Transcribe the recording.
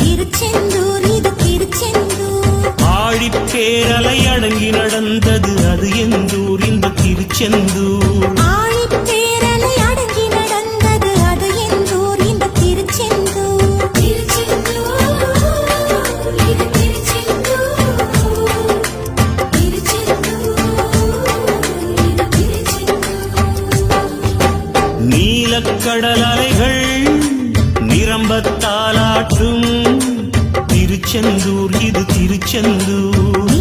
திருச்செந்தூர் இது திருச்செந்தூர். ஆழிப்பேரலை அடங்கி நடந்தது அது எந்தூர் இந்த திருச்செந்தூர். ஆழிப்பேரலை அடங்கி நடந்தது அது எந்தூர் இந்த திருச்செந்தூர். திருச்செந்தூர் இது திருச்செந்தூர். திருச்செந்தூர் இது திருச்செந்தூர். நீலக்கடல் அலைகள் நிரம்பத்தாலாற்றும் திருச்செந்தூர் இது திருச்செந்தூர்.